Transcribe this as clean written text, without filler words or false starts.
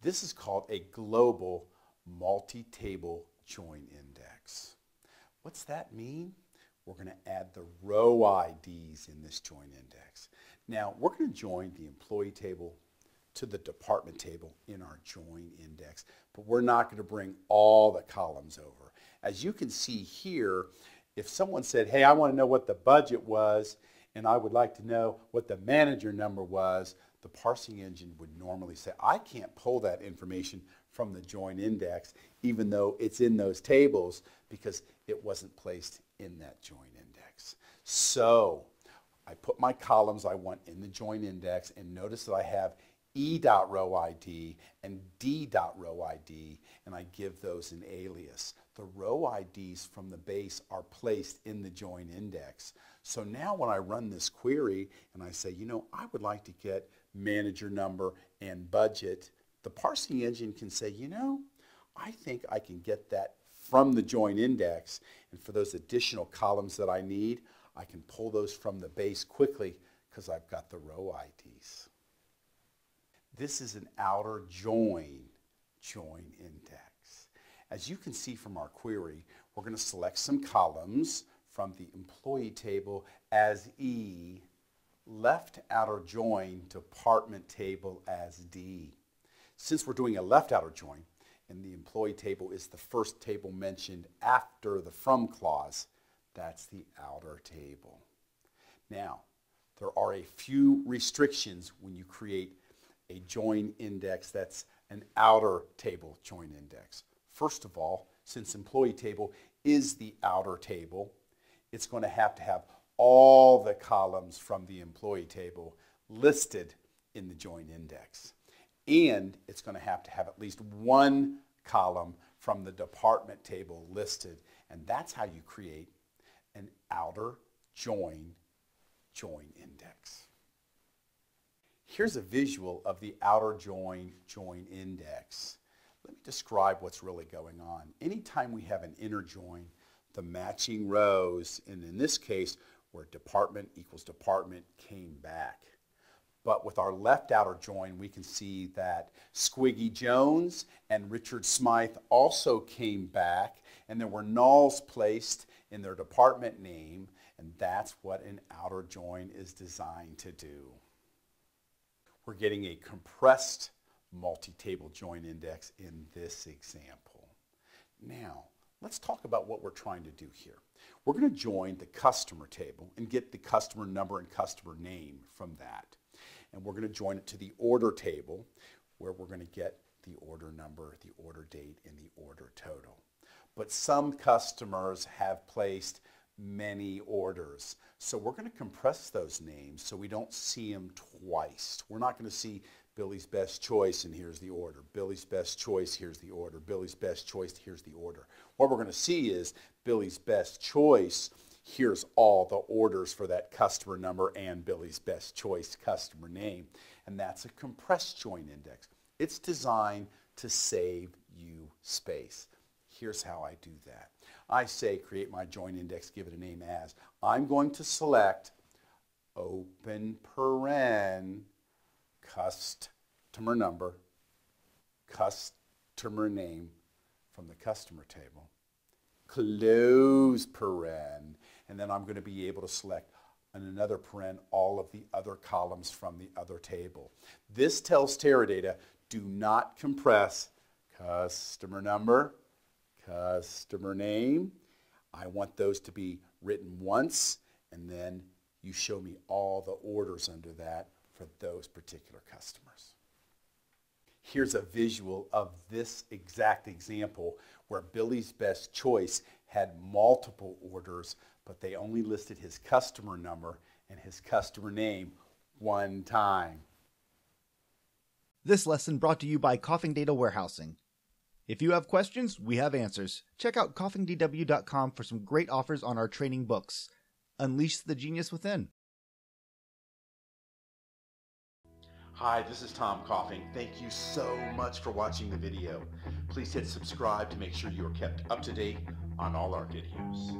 This is called a global multi-table join index. What's that mean? We're going to add the row IDs in this join index. Now, we're going to join the employee table to the department table in our join index, but we're not going to bring all the columns over. As you can see here, if someone said, hey, I want to know what the budget was, and I would like to know what the manager number was, the parsing engine would normally say, I can't pull that information from the join index, even though it's in those tables, because it wasn't placed in that join index. So I put my columns I want in the join index, and notice that I have E.row ID and D.row ID, and I give those an alias. The row IDs from the base are placed in the join index. So now when I run this query and I say, I would like to get manager number and budget, the parsing engine can say, I think I can get that from the join index, and for those additional columns that I need, I can pull those from the base quickly because I've got the row IDs. This is an outer join index. As you can see from our query, we're going to select some columns from the employee table as E, left outer join department table as D. Since we're doing a left outer join, and the employee table is the first table mentioned after the from clause, that's the outer table. Now, there are a few restrictions when you create a join index that's an outer table join index. First of all, since employee table is the outer table, it's going to have all the columns from the employee table listed in the join index. And it's going to have at least one column from the department table listed. And that's how you create an outer join index. Here's a visual of the outer join index. Let me describe what's really going on. Anytime we have an inner join, the matching rows, and in this case, where department equals department, came back. But with our left outer join, we can see that Squiggy Jones and Richard Smythe also came back, and there were nulls placed in their department name, and that's what an outer join is designed to do. We're getting a compressed multi-table join index in this example. Now, let's talk about what we're trying to do here. We're going to join the customer table and get the customer number and customer name from that. And we're going to join it to the order table, where we're going to get the order number, the order date, and the order total. But some customers have placed many orders. So we're going to compress those names so we don't see them twice. We're not going to see Billy's Best Choice and here's the order. Billy's Best Choice, here's the order. Billy's Best Choice, here's the order. What we're going to see is Billy's Best Choice, here's all the orders for that customer number and Billy's Best Choice customer name. And that's a compressed join index. It's designed to save you space. Here's how I do that. I say create my join index, give it a name as. I'm going to select open paren, customer number, customer name from the customer table, close paren, and then I'm going to be able to select in another paren all of the other columns from the other table. This tells Teradata, do not compress customer number, customer name. I want those to be written once, and then you show me all the orders under that for those particular customers. Here's a visual of this exact example where Billy's Best Choice had multiple orders, but they only listed his customer number and his customer name one time. This lesson brought to you by Coughing Data Warehousing. If you have questions, we have answers. Check out coughingdw.com for some great offers on our training books. Unleash the genius within. Hi, this is Tom Coughing. Thank you so much for watching the video. Please hit subscribe to make sure you are kept up to date on all our videos.